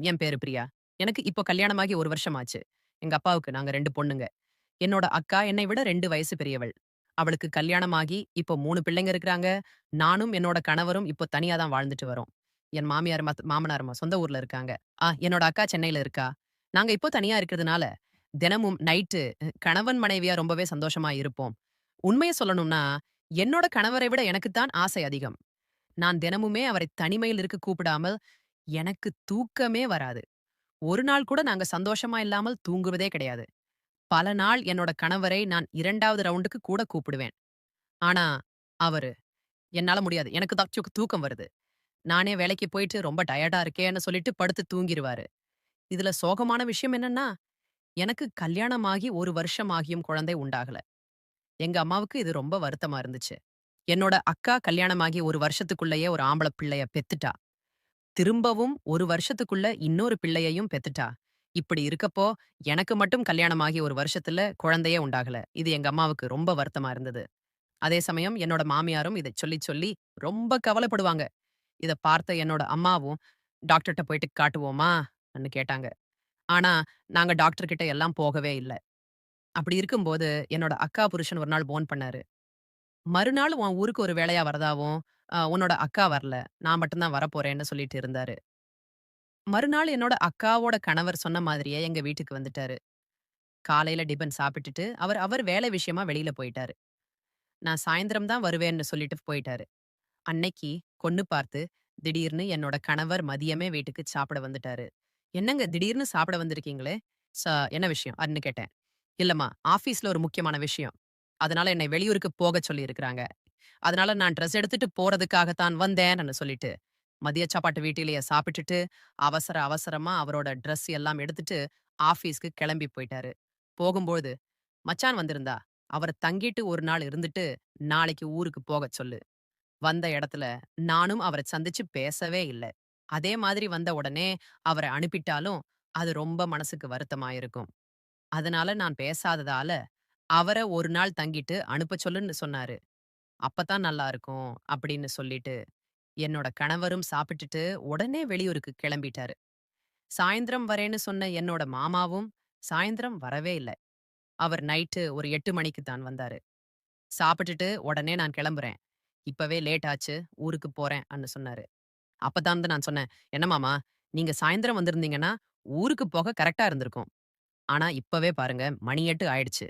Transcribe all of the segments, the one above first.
என் பேரு பிரியா. எனக்கு இப்போ கல்யாணமாகி 1 வருஷம் ஆச்சு. எங்க அப்பாவுக்கு நாங்க 2 பொண்ணுங்க. என்னோட அக்கா என்னை விட 2 வயசு பெரியவள். அவளுக்கு கல்யாணமாகி இப்போ 3 பிள்ளைங்க இருக்கிறாங்க. நானும் என்னோட கணவரும் இப்போ தனியா தான் வாழ்ந்துட்டு வரோம். என் மாமியார், மாமனார் சொந்த ஊர்ல இருக்காங்க. என்னோட அக்கா சென்னையில இருக்கா. நாங்க இப்போ தனியா இருக்கிறதுனால, தினமும் நைட்டு கணவன் மனைவியா ரொம்பவே சந்தோஷமா இருப்போம். உண்மைய சொல்லணும்னா, என்னோட கணவரை விட எனக்கு தான் ஆசை அதிகம். நான் தினமுமே அவரை தனிமையில் இருக்க கூப்பிடாமல், எனக்கு தூக்கமே வராது. ஒரு நாள் கூட நாங்க சந்தோஷமா இல்லாமல் தூங்குவதே கிடையாது. பல நாள் என்னோட கணவரை நான் 2வது ரவுண்டுக்கு கூட கூப்பிடுவேன். ஆனா, அவரு, "என்னால முடியாது. எனக்கு தான் தூக்கம் வருது. நானே வேலைக்கு போயிட்டு ரொம்ப டயர்டா இருக்கேன்னு" சொல்லிட்டு படுத்து தூங்கிருவாரு. இதுல சோகமான விஷயம் என்னன்னா, எனக்கு கல்யாணம் ஆகி 1 வருஷம் ஆகியும் குழந்தை உண்டாகல. எங்க அம்மாவுக்கு இது ரொம்ப வருத்தமா இருந்துச்சு. என்னோட அக்கா கல்யாணமாகி 1 வருஷத்துக்குள்ளயே ஒரு ஆம்பள பிள்ளைய பெத்துட்டா. திரும்பவும் 1 வருஷத்துக்குள்ள இன்னொரு பிள்ளையையும் பெத்துட்டா. இப்படி இருக்கப்போ, எனக்கு மட்டும் கல்யாணமாகி 1 வருஷத்துல குழந்தையே உண்டாகல. இது எங்க அம்மாவுக்கு ரொம்ப வருத்தமா இருந்தது. அதே சமயம் என்னோட மாமியாரும் இத சொல்லி சொல்லி ரொம்ப கவலைப்படுவாங்க. இத பார்த்த என்னோட அம்மாவும், "டாக்டர்ட்ட போயிட்டு காட்டுவோமா?" ன்னு கேட்டாங்க. ஆனா, நாங்க டாக்டர் கிட்ட எல்லாம் போகவே இல்ல. அப்படி இருக்கும்போது, என்னோட அக்கா புருஷன் ஒரு நாள் போன் பண்ணாரு. "மறுநாள் உன் ஊருக்கு ஒரு வேலையா வரதாவும், உன்னோட அக்கா வரல. நான் மட்டும் தான் வரப்போறேன்னு" சொல்லிட்டு இருந்தாரு. மறுநாள் என்னோட அக்காவோட கணவர் சொன்ன மாதிரியே எங்க வீட்டுக்கு வந்துட்டாரு. காலையில டிபன் சாப்பிட்டுட்டு, அவர் அவர் வேலை விஷயமா வெளியில போயிட்டாரு. நான் சாயந்திரம் தான் வருவேன்னு சொல்லிட்டு போயிட்டாரு. அன்னைக்கு பொண்ணு பார்த்து, திடீர்னு என்னோட கணவர் மதியமே வீட்டுக்கு சாப்பிட வந்துட்டாரு. "என்னங்க திடீர்னு சாப்பிட வந்திருக்கீங்களே? ச என்ன விஷயம்?" அப்டின்னு கேட்டேன். "இல்லம்மா, ஆஃபீஸ்ல ஒரு முக்கியமான விஷயம். அதனால என்னை வெளியூருக்கு போகச் சொல்லியிருக்கிறாங்க. அதனால நான் ட்ரெஸ் எடுத்துட்டு போறதுக்காக தான் வந்தேன்னு" சொல்லிட்டு, மதிய சாப்பாட்டு வீட்டிலேயே சாப்பிட்டுட்டு, அவசர அவசரமா அவரோட ட்ரெஸ் எல்லாம் எடுத்துட்டு ஆஃபீஸ்க்கு கிளம்பி போயிட்டாரு. போகும்போது, "மச்சான் வந்திருந்தா, அவர தங்கிட்டு 1 நாள் இருந்துட்டு, நாளைக்கு ஊருக்கு போகச் சொல்லு." வந்த இடத்துல நானும் அவர சந்திச்சு பேசவே இல்ல. அதே மாதிரி வந்த உடனே அவர அனுப்பிட்டாலும், அது ரொம்ப மனசுக்கு வருத்தமா இருக்கும். அதனால நான் பேசாததால, அவர 1 நாள் தங்கிட்டு அனுப்பச் சொல்லுன்னு சொன்னாரு. "அப்பத்தான் நல்லா இருக்கும்." அப்படின்னு சொல்லிட்டு, என்னோட கணவரும் சாப்பிட்டுட்டு உடனே வெளியூருக்கு கிளம்பிட்டாரு. சாயந்திரம் வரேன்னு சொன்ன என்னோட மாமாவும், சாயந்திரம் வரவே இல்ல. அவர் நைட்டு ஒரு 8 மணிக்கு தான் வந்தாரு. சாப்பிட்டுட்டு உடனே நான் கிளம்புறேன். இப்பவே லேட் ஆச்சு. ஊருக்கு போறேன் சொன்னாரு. அப்பதான் நான் சொன்னேன், "என்ன மாமா, நீங்க சாயந்திரம் வந்திருந்தீங்கன்னா, ஊருக்கு போக கரெக்ட்டா இருந்திருக்கும். ஆனா இப்பவே பாருங்க, மணி 8 ஆயிடுச்சு.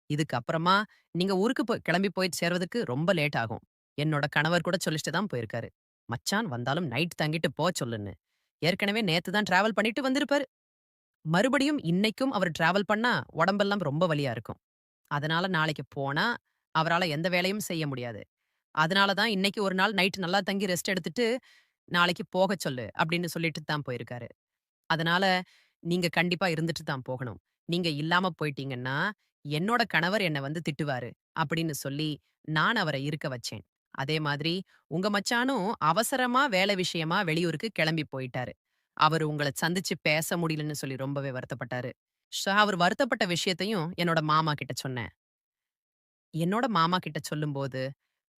இதுக்கு அப்புறமா நீங்க ஊருக்கு கிளம்பி போய் சேர்வதற்கு ரொம்ப லேட் ஆகும்." என்னோட கணவர் கூட சொல்லிட்டு தான் போயிருக்காரு. "மச்சான் வந்தாலும் நைட் தங்கிட்டு சொல்லுன்னு." ஏற்கனவே நேத்து தான் டிராவல் பண்ணிட்டு வந்திருப்பாரு. மறுபடியும் இன்னைக்கும் அவர் டிராவல் பண்ணா உடம்பெல்லாம் ரொம்ப வலியா இருக்கும். அதனால நாளைக்கு போனா, அவரால எந்த வேலையும் செய்ய முடியாது. அதனால தான் இன்னைக்கு ஒரு நாள் நைட் நல்லா தங்கி ரெஸ்ட் எடுத்துட்டு, நாளைக்கு போகச் சொல்லு அப்படின்னு சொல்லிட்டு தான் போயிருக்காரு. அதனால நீங்க கண்டிப்பா இருந்துட்டு தான் போகணும். நீங்க இல்லாம போயிட்டீங்கன்னா, என்னோட கணவர் என்ன வந்து திட்டுவாரு அப்படின்னு சொல்லி, நான் அவர இருக்க வச்சேன். அதே மாதிரி உங்க மச்சானும் அவசரமா வேலை விஷயமா வெளியூருக்கு கிளம்பி போயிட்டாரு. அவரு உங்கள சந்திச்சு பேச முடியலன்னு சொல்லி ரொம்பவே வருத்தப்பட்டாரு. அவர் வருத்தப்பட்ட விஷயத்தையும் என்னோட மாமா கிட்ட சொன்னேன். என்னோட மாமா கிட்ட சொல்லும்போது,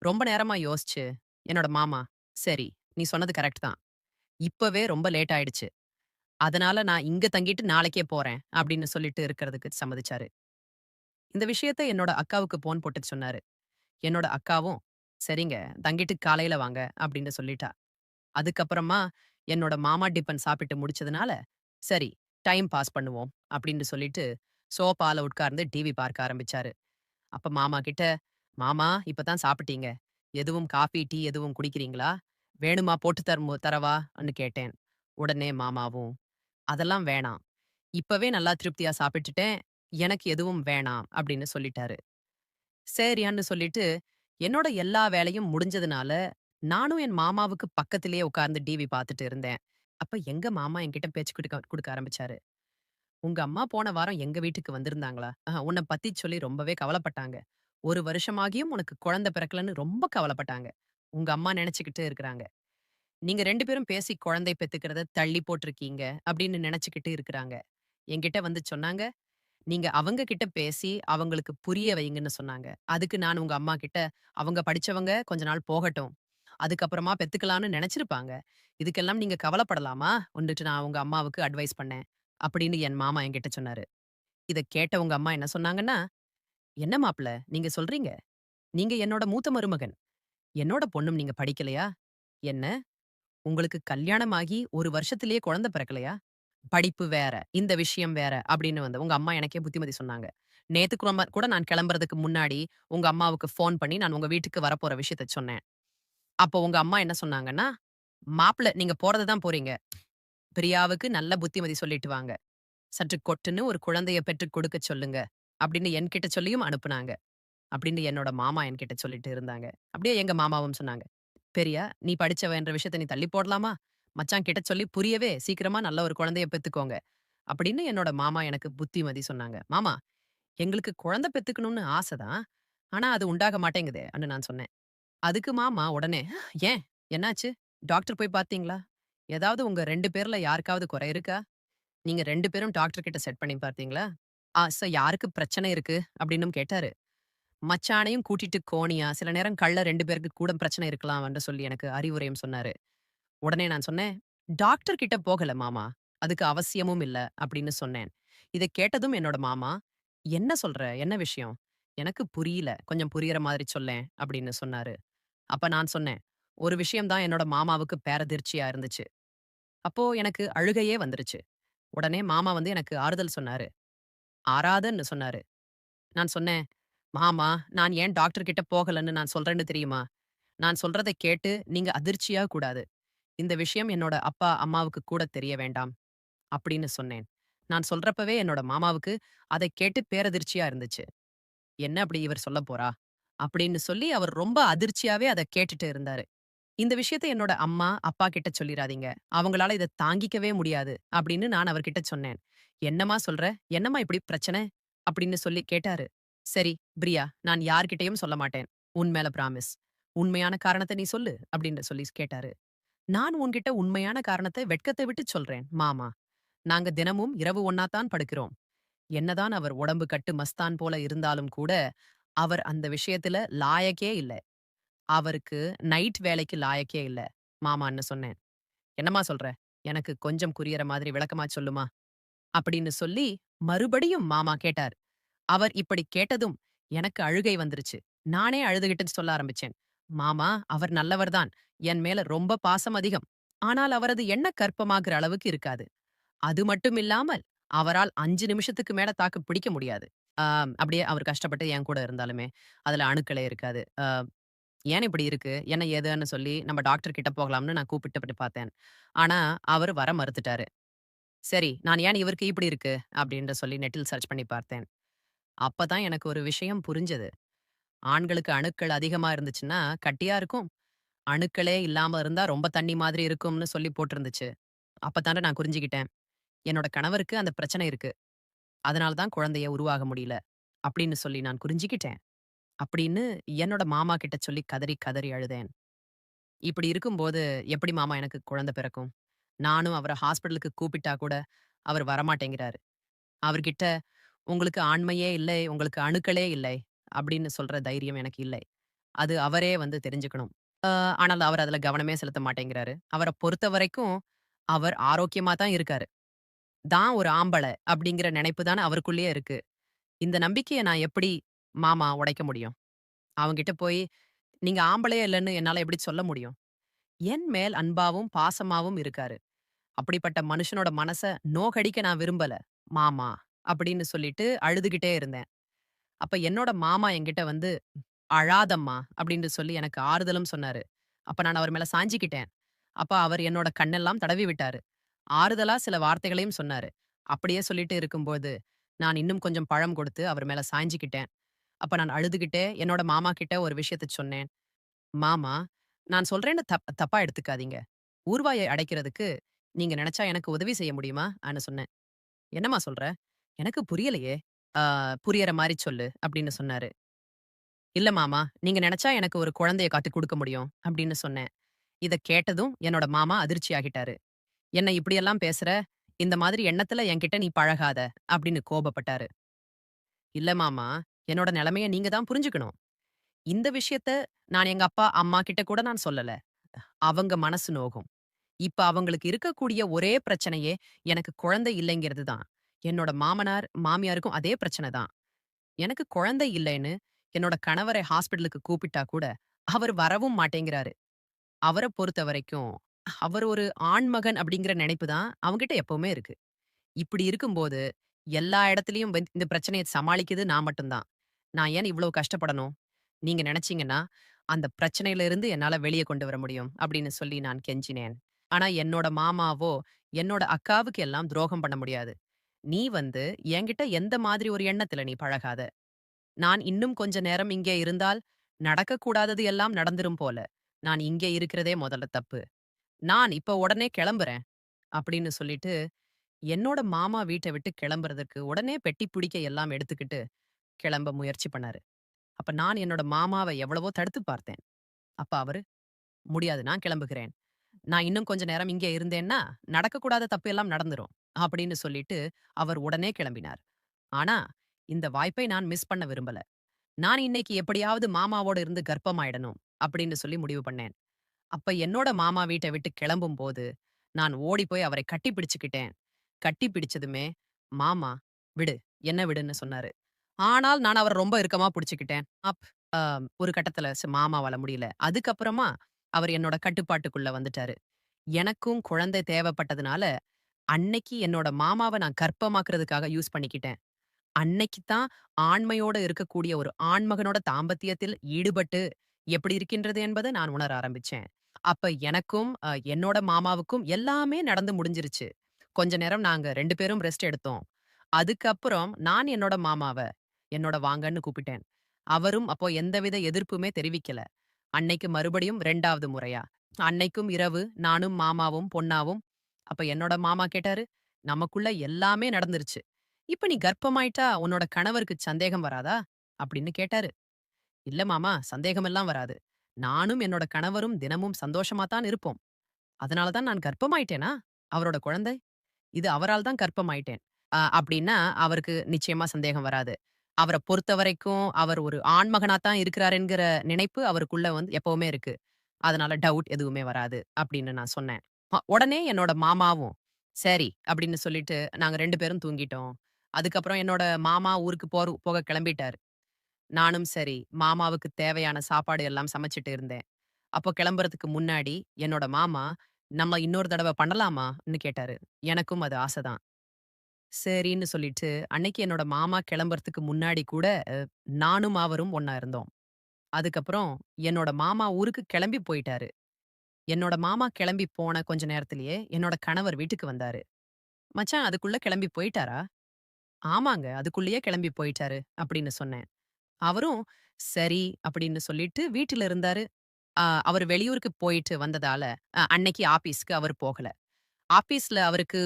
ரொம்ப நேரமா யோசிச்சு, என்னோட மாமா, "சரி, நீ சொன்னது கரெக்ட் தான். இப்பவே ரொம்ப லேட் ஆயிடுச்சு. அதனால நான் இங்க தங்கிட்டு நாளைக்கே போறேன்." அப்படின்னு சொல்லிட்டு இருக்கிறதுக்கு சம்மதிச்சாரு. இந்த விஷயத்த என்னோட அக்காவுக்கு போன் போட்டு சொன்னாரு. என்னோட அக்காவும், "சரிங்க, தங்கிட்டு காலையில வாங்க." அப்படின்னு சொல்லிட்டா. அதுக்கப்புறமா என்னோட மாமா டிபன் சாப்பிட்டு முடிச்சதுனால, "சரி, டைம் பாஸ் பண்ணுவோம்." அப்படின்னு சொல்லிட்டு சோஃபால உட்கார்ந்து டிவி பார்க்க ஆரம்பிச்சாரு. அப்ப மாமா கிட்ட, "மாமா, இப்ப தான் சாப்பிட்டீங்க. எதுவும் காஃபி, டீ எதுவும் குடிக்கிறீங்களா? வேணுமா போட்டு தரவா?"ன்னு கேட்டேன். உடனே மாமாவும், "அதெல்லாம் வேணாம். இப்பவே நல்லா திருப்தியா சாப்பிட்டுட்டேன். எனக்கு எதுவும் வேணாம்." அப்படின்னு சொல்லிட்டாரு. சரியான்னு சொல்லிட்டு, என்னோட எல்லா வேலையும் முடிஞ்சதுனால, நானும் என் மாமாவுக்கு பக்கத்திலேயே உட்கார்ந்து டிவி பார்த்துட்டு இருந்தேன். அப்ப எங்க மாமா என்கிட்ட பேச்சு குடுக்க குடுக்க ஆரம்பிச்சாரு. "உங்க அம்மா போன வாரம் எங்க வீட்டுக்கு வந்திருந்தாங்களா? உன்ன பத்தி சொல்லி ரொம்பவே கவலைப்பட்டாங்க. 1 வருஷமாகியும் உனக்கு குழந்தை பிறக்கலன்னு ரொம்ப கவலைப்பட்டாங்க. உங்க அம்மா நெனச்சுக்கிட்டு இருக்கிறாங்க. நீங்க 2 பேரும் பேசி குழந்தை பெத்துக்கிறத தள்ளி போட்டுருக்கீங்க அப்படின்னு நெனச்சுக்கிட்டு இருக்கிறாங்க. என்கிட்ட வந்து சொன்னாங்க, நீங்க அவங்க கிட்ட பேசி அவங்களுக்கு புரிய வைங்கன்னு சொன்னாங்க. அதுக்கு நான் உங்க அம்மா கிட்ட, அவங்க படிச்சவங்க கொஞ்ச நாள் போகட்டும். அதுக்கப்புறமா பெத்துக்கலான்னு நெனச்சிருப்பாங்க. இதுக்கெல்லாம் நீங்க கவலைப்படலாமா? வந்துட்டு நான் உங்க அம்மாவுக்கு அட்வைஸ் பண்ணேன். அப்படின்னு என் மாமா என்கிட்ட சொன்னாரு. இத கேட்ட உங்க அம்மா என்ன சொன்னாங்கன்னா, "என்ன மாப்ள நீங்க சொல்றீங்க? நீங்க என்னோட மூத்த மருமகன். என்னோட பொண்ணும் நீங்க படிக்கலையா? என்ன உங்களுக்கு கல்யாணம் ஆகி 1 வருஷத்திலேயே குழந்தை பிறக்கலையா? படிப்பு வேற, இந்த விஷயம் வேற" அப்படின்னு வந்து உங்க அம்மா எனக்கே புத்திமதி சொன்னாங்க. நேத்துக்கிழம கூட நான் கிளம்புறதுக்கு முன்னாடி உங்க அம்மாவுக்கு ஃபோன் பண்ணி நான் உங்க வீட்டுக்கு வரப்போற விஷயத்த சொன்னேன். அப்போ உங்க அம்மா என்ன சொன்னாங்கன்னா, "மாப்ள நீங்க போறது தான் போறீங்க. பிரியாவுக்கு நல்ல புத்திமதி சொல்லிட்டு வாங்க. சற்று கொட்டுன்னு ஒரு குழந்தைய பெற்றுக் கொடுக்கச் சொல்லுங்க." அப்படின்னு என்கிட்ட சொல்லியும் அனுப்புனாங்க. அப்படின்னு என்னோட மாமா என்கிட்ட சொல்லிட்டு இருந்தாங்க. அப்படியே எங்க மாமாவும் சொன்னாங்க. "பெரியா, நீ படிச்சவன்ற விஷயத்த நீ தள்ளி போடலாமா? மச்சான் கிட்ட சொல்லி புரியவே சீக்கிரமா நல்ல ஒரு குழந்தைய பெத்துக்கோங்க." அப்படின்னு என்னோட மாமா எனக்கு புத்திமதி சொன்னாங்க. "மாமா, எங்களுக்கு குழந்தை பெத்துக்கணும்னு ஆசை தான். ஆனா அது உண்டாக மாட்டேங்குதே" அன்னு நான் சொன்னேன். அதுக்கு மாமா உடனே, "ஏன்? என்னாச்சு? டாக்டர் போய் பார்த்தீங்களா? ஏதாவது உங்க 2 பேர்ல யாருக்காவது குறை இருக்கா? நீங்க 2 பேரும் டாக்டர் கிட்ட செட் பண்ணி பார்த்தீங்களா? யாருக்கு பிரச்சனை இருக்கு?" அப்படின்னும் கேட்டாரு. மச்சானையும் கூட்டிட்டு கோணியா, சில நேரம் கள்ல 2 பேருக்கு கூட பிரச்சனை இருக்கலாம்ன்னு சொல்லி எனக்கு அறிவுரையும் சொன்னாரு. உடனே நான் சொன்னேன், "டாக்டர் கிட்ட போகல மாமா. அதுக்கு அவசியமும் இல்ல" அப்படின்னு சொன்னேன். இத கேட்டதும் என்னோட மாமா, "என்ன சொல்ற? என்ன விஷயம்? எனக்கு புரியல. கொஞ்சம் புரியற மாதிரி சொல்லேன்" அப்படின்னு சொன்னாரு. அப்ப நான் சொன்னேன், "ஒரு விஷயம் தான் என்னோட மாமாவுக்கு பேரதிர்ச்சியா இருந்துச்சு." அப்போ எனக்கு அழுகையே வந்துருச்சு. உடனே மாமா வந்து எனக்கு ஆறுதல் சொன்னாரு. ஆறாதன்னு சொன்னாரு. நான் சொன்னேன், "மாமா, நான் ஏன் டாக்டர் கிட்ட போகலன்னு நான் சொல்றேன்னு தெரியுமா? நான் சொல்றத கேட்டு நீங்க அதிர்ச்சியாக கூடாது. இந்த விஷயம் என்னோட அப்பா, அம்மாவுக்கு கூட தெரிய வேண்டாம்." அப்படின்னு சொன்னேன். நான் சொல்றப்பவே என்னோட மாமாவுக்கு அதைக் கேட்டு பேரதிர்ச்சியா இருந்துச்சு. "என்ன அப்படி இவர் சொல்லப் போறா?" அப்படின்னு சொல்லி அவர் ரொம்ப அதிர்ச்சியாவே அத கேட்டுட்டு இருந்தாரு. "இந்த விஷயத்த என்னோட அம்மா, அப்பா கிட்ட சொல்லிறாதீங்க. அவங்களால இத தாங்கிக்கவே முடியாது." அப்படின்னு நான் அவர்கிட்ட சொன்னேன். "என்னம்மா சொல்ற? என்னம்மா இப்படி பிரச்சனை?" அப்படின்னு சொல்லி கேட்டாரு. "சரி, பிரியா, நான் யார்கிட்டயும் சொல்ல மாட்டேன். உன் மேல பிராமிஸ். உண்மையான காரணத்த நீ சொல்லு." அப்படின்னு சொல்லி கேட்டாரு. "நான் உன்கிட்ட உண்மையான காரணத்த வெட்கத்த விட்டு சொல்றேன், மாமா. நாங்க தினமும் இரவு ஒண்ணாத்தான் படுக்கிறோம். என்னதான் அவர் உடம்பு கட்டு மஸ்தான் போல இருந்தாலும் கூட, அவர் அந்த விஷயத்துல லாயக்கே இல்ல. அவருக்கு நைட் வேலைக்கு லாயக்கே இல்ல, மாமான்னு சொன்னேன். "என்னம்மா சொல்ற? எனக்கு கொஞ்சம் புரியற மாதிரி விளக்கமா சொல்லுமா?" அப்படின்னு சொல்லி மறுபடியும் மாமா கேட்டார். அவர் இப்படி கேட்டதும் எனக்கு அழுகை வந்துருச்சு. நானே அழுதுகிட்டு சொல்ல ஆரம்பிச்சேன். "மாமா, அவர் நல்லவர்தான். என் மேல ரொம்ப பாசம் அதிகம். ஆனால் அவரது எண்ணக் கற்பமாகுற அளவுக்கு இருக்காது. அது மட்டும் இல்லாமல், அவரால் 5 நிமிஷத்துக்கு மேல தாக்கு பிடிக்க முடியாது. அப்படியே அவர் கஷ்டப்பட்டு என் கூட இருந்தாலுமே, அதுல அணுக்களே இருக்காது. ஏன் இப்படி இருக்கு? என்ன ஏதுன்னு சொல்லி நம்ம டாக்டர் கிட்ட போகலாம்னு நான் கூப்பிட்டு பார்த்தேன். ஆனா, அவரு வர மறுத்துட்டாரு. சரி, நான் ஏன் இவருக்கு இப்படி இருக்கு? அப்படின்னு சொல்லி நெட்டில் சர்ச் பண்ணி பார்த்தேன். அப்பதான் எனக்கு ஒரு விஷயம் புரிஞ்சது. ஆண்களுக்கு அணுக்கள் அதிகமா இருந்துச்சுன்னா, கட்டியா இருக்கும். அணுக்களே இல்லாம இருந்தா ரொம்ப தண்ணி மாதிரி இருக்கும்னு சொல்லி போட்டிருந்துச்சு. அப்பதான்டா நான் புரிஞ்சுகிட்டேன். என்னோட கணவருக்கு அந்த பிரச்சனை இருக்கு. அதனால தான் குழந்தைய உருவாக முடியல. அப்படின்னு சொல்லி நான் புரிஞ்சுக்கிட்டேன். அப்படின்னு என்னோட மாமா கிட்ட சொல்லி கதறி கதறி அழுதேன். இப்படி இருக்கும்போது எப்படி மாமா எனக்கு குழந்தை பிறக்கும்? நானும் அவர ஹாஸ்பிட்டலுக்கு கூப்பிட்டா கூட அவர் வரமாட்டேங்கிறாரு. அவர்கிட்ட உங்களுக்கு ஆண்மையே இல்லை, உங்களுக்கு அணுக்களே இல்லை அப்படின்னு சொல்ற தைரியம் எனக்கு இல்லை. அது அவரே வந்து தெரிஞ்சுக்கணும். அ ஆனால் அவர் அதுல கவனமே செலுத்த மாட்டேங்கிறாரு. அவர பொறுத்தவரைக்கும் அவர் ஆரோக்கியமா தான் இருக்காரு. தான் ஒரு ஆம்பள அப்படிங்கிற நினைப்பு தான அவருக்குள்ளேயே இருக்கு. இந்த நம்பிக்கைய நான் எப்படி மாமா உடைக்க முடியும்? அவன்கிட்ட போய், "நீங்க ஆம்பளையே இல்லன்னு என்னால எப்படி சொல்ல முடியும்?" என் மேல் அன்பாவும், பாசமாவும் இருக்காரு. அப்படிப்பட்ட மனுஷனோட மனச நோகடிக்க நான் விரும்பல, மாமா. அப்படின்னு சொல்லிட்டு அழுதுகிட்டே இருந்தேன். அப்ப என்னோட மாமா என்கிட்ட வந்து, "அழாதம்மா" அப்படின்னு சொல்லி எனக்கு ஆறுதலும் சொன்னாரு. அப்ப நான் அவர் மேல சாஞ்சுக்கிட்டேன். அப்ப அவர் என்னோட கண்ணெல்லாம் தடவி விட்டாரு. ஆறுதலா சில வார்த்தைகளையும் சொன்னாரு. அப்படியே சொல்லிட்டு இருக்கும்போது, நான் இன்னும் கொஞ்சம் பழம் கொடுத்து அவர் மேல சாய்ஞ்சுக்கிட்டேன். அப்ப நான் அழுதுகிட்டே என்னோட மாமா கிட்ட ஒரு விஷயத்த சொன்னேன். "மாமா, நான் சொல்றேன்னு தப்பா எடுத்துக்காதீங்க. ஊர்வாயை அடைக்கிறதுக்கு நீங்க நெனச்சா எனக்கு உதவி செய்ய முடியுமா?"ன்னு சொன்னேன். "என்னம்மா சொல்ற? எனக்கு புரியலையே. புரியற மாரி சொல்லு" அப்படின்னு சொன்னாரு. "இல்ல மாமா, நீங்க நெனச்சா எனக்கு ஒரு குழந்தைய காட்டி குடுக்க முடியும்" அப்படின்னு சொன்னேன். இத கேட்டதும் என்னோட மாமா அதிர்ச்சி ஆகிட்டாரு. "என்ன இப்படியெல்லாம் பேசுற? இந்த மாதிரி எண்ணத்துல என்கிட்ட நீ பழகாத" அப்படின்னு கோபப்பட்டாரு. "இல்ல மாமா, என்னோட நெலைமைய நீங்க தான் புரிஞ்சுக்கணும். இந்த விஷயத்த நான் எங்க அப்பா, அம்மா கிட்ட கூட நான் சொல்லல. அவங்க மனசு நோகும். இப்ப அவங்களுக்கு இருக்கக்கூடிய ஒரே பிரச்சனையே எனக்கு குழந்தை இல்லைங்கிறது தான். என்னோட மாமனார், மாமியாருக்கும் அதே பிரச்சனை தான். எனக்கு குழந்தை இல்லைன்னு என்னோட கணவரை ஹாஸ்பிட்டலுக்கு கூப்பிட்டா கூட, அவர் வரவும் மாட்டேங்கிறாரு. அவர பொறுத்தவரைக்கும், அவர் ஒரு ஆண்மகன் அப்படிங்கிற நெனைப்பு தான் அவங்கிட்ட எப்பவுமே இருக்கு. இப்படி இருக்கும்போது, எல்லா இடத்துலயும் இந்த பிரச்சனைய சமாளிக்குது நான் மட்டும் தான். நான் ஏன் இவ்ளோ கஷ்டப்படணும்? நீங்க நெனச்சீங்கன்னா, அந்த பிரச்சனையில இருந்து என்னால வெளிய கொண்டு வர முடியும் அப்படின்னு சொல்லி நான் கெஞ்சினேன். ஆனா என்னோட மாமாவோ, என்னோட அக்காவுக்கு எல்லாம் துரோகம் பண்ண முடியாது. நீ வந்து என்கிட்ட எந்த மாதிரி ஒரு எண்ணத்துல நீ பழகாத. நான் இன்னும் கொஞ்ச நேரம் இங்கே இருந்தால், நடக்கக்கூடாதது எல்லாம் நடந்துரும் போல. நான் இங்கே இருக்கிறதே முதல்ல தப்பு. நான் இப்ப உடனே கிளம்புறேன் அப்படின்னு சொல்லிட்டு, என்னோட மாமா வீட்ட விட்டு கிளம்புறதுக்கு உடனே பெட்டி பிடிக்க எல்லாம் எடுத்துக்கிட்டு கிளம்ப முயற்சி பண்ணாரு. அப்ப நான் என்னோட மாமாவ எவ்வளவோ தடுத்து பார்த்தேன். அப்ப அவரு, "முடியாது நான் கிளம்புகிறேன். நான் இன்னும் கொஞ்ச நேரம் இங்கே இருந்தேன்னா, நடக்கக்கூடாத தப்பு எல்லாம் நடந்துரும்." அப்படின்னு சொல்லிட்டு அவர் உடனே கிளம்பினார். ஆனா, இந்த வாய்ப்பை நான் மிஸ் பண்ண விரும்பல. நான் இன்னைக்கு எப்படியாவது மாமாவோட இருந்து கர்ப்பமாயிடணும் அப்படின்னு சொல்லி முடிவு பண்ணேன். அப்ப என்னோட மாமா வீட்ட விட்டு கிளம்பும்போது, நான் ஓடிப்போய் அவரை கட்டி பிடிச்சுக்கிட்டேன். கட்டி பிடிச்சதுமே, "மாமா விடு, என்ன விடுன்னு" சொன்னாரு. ஆனால் நான் அவர ரொம்ப இறுக்கமா புடிச்சுக்கிட்டேன். அ ஒரு கட்டத்துல மாமாவால முடியல. அதுக்கப்புறமா அவர் என்னோட கட்டுப்பாட்டுக்குள்ள வந்துட்டாரு. எனக்கும் குழந்தை தேவைப்பட்டதுனால, அன்னைக்கு என்னோட மாமாவ நான் கர்ப்பமாக்குறதுக்காக யூஸ் பண்ணிக்கிட்டேன். அன்னைக்கு தான் ஆண்மையோட இருக்கக்கூடிய ஒரு ஆண்மகனோட தாம்பத்தியத்தில் ஈடுபட்டு எப்படி இருக்கின்றது என்பதை நான் உணர ஆரம்பிச்சேன். அப்ப எனக்கும், என்னோட மாமாவுக்கும் எல்லாமே நடந்து முடிஞ்சிருச்சு. கொஞ்ச நேரம் நாங்க 2 பேரும் ரெஸ்ட் எடுத்தோம். அதுக்கப்புறம் நான் என்னோட மாமாவ, என்னோட வாங்கன்னு கூப்பிட்டேன். அவரும் அப்போ எந்தவித எதிர்ப்புமே தெரிவிக்கல. அன்னைக்கு மறுபடியும் 2வது முறையா. அன்னைக்கும் இரவு நானும், மாமாவும், பொன்னாவும் அப்ப என்னோட மாமா கேட்டாரு, "நமக்குள்ள எல்லாமே நடந்துருச்சு. இப்ப நீ கர்ப்பமாயிட்டா உன்னோட கணவருக்கு சந்தேகம் வராதா?" அப்படின்னு கேட்டாரு. "இல்ல மாமா, சந்தேகமெல்லாம் வராது. நானும் என்னோட கணவரும் தினமும் சந்தோஷமா தான் இருப்போம். அதனால தான் நான் கர்ப்பமாயிட்டேனா? அவரோட குழந்தை? இது அவரால் தான் கர்ப்பமாயிட்டேன். அப்படின்னா அவருக்கு நிச்சயமா சந்தேகம் வராது. அவர பொறுத்தவரைக்கும் அவர் ஒரு ஆண்மகனா தான் இருக்கிறாருங்கிற நினைப்பு அவருக்குள்ள வந்து எப்பவுமே இருக்கு. அதனால டவுட் எதுவுமே வராது." அப்படின்னு நான் சொன்னேன். உடனே என்னோட மாமாவும், "சரி" அப்படின்னு சொல்லிட்டு நாங்க 2 பேரும் தூங்கிட்டோம். அதுக்கப்புறம் என்னோட மாமா ஊருக்கு போக கிளம்பிட்டாரு. நானும் சரி, மாமாவுக்கு தேவையான சாப்பாடு எல்லாம் சமைச்சுட்டு இருந்தேன். அப்போ கிளம்புறதுக்கு முன்னாடி என்னோட மாமா, "நம்ம இன்னொரு தடவ பண்ணலாமா?"ன்னு கேட்டாரு. எனக்கும் அது ஆசை தான். சரின்னு சொல்லிட்டு, அன்னைக்கு என்னோட மாமா கிளம்புறதுக்கு முன்னாடி கூட, அ நானும் அவரும் ஒண்ணா இருந்தோம். அதுக்கப்புறம் என்னோட மாமா ஊருக்கு கிளம்பி போயிட்டாரு. என்னோட மாமா கிளம்பி போன கொஞ்ச நேரத்திலேயே, என்னோட கணவர் வீட்டுக்கு வந்தாரு. "மச்சான் அதுக்குள்ள கிளம்பி போயிட்டாரா?" "ஆமாங்க, அதுக்குள்ளயே கிளம்பி போயிட்டாரு" அப்படின்னு சொன்னேன். அவரும், "சரி" அப்படின்னு சொல்லிட்டு வீட்டில இருந்தாரு. அவரு வெளியூருக்கு போயிட்டு வந்ததால, அன்னைக்கு ஆபீஸ்க்கு அவரு போகல. ஆபீஸ்ல அவருக்கு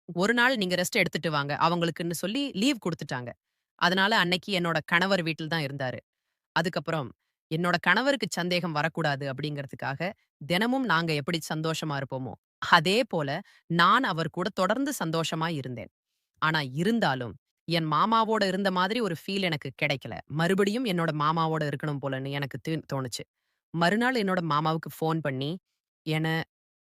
1 நாள் நீங்க ரெஸ்ட் எடுத்துட்டு வாங்க. அவங்களுக்குன்னு சொல்லி லீவ் குடுத்துட்டாங்க. அதனால அன்னைக்கு என்னோட கணவர் வீட்ல தான் இருந்தாரு. அதுக்கப்புறம் என்னோட கணவருக்கு சந்தேகம் வரக்கூடாது அப்படிங்கிறதுக்காக, தினமும் நாங்க எப்படி சந்தோஷமா இருப்போமோ, அதே போல நான் அவர் கூட தொடர்ந்து சந்தோஷமா இருந்தேன். ஆனா இருந்தாலும், என் மாமாவோட இருந்த மாதிரி ஒரு ஃபீல் எனக்கு கிடைக்கல. மறுபடியும் என்னோட மாமாவோட இருக்கணும் போலன்னு எனக்கு தோணுச்சு. மறுநாள் என்னோட மாமாவுக்கு ஃபோன் பண்ணி, என்ன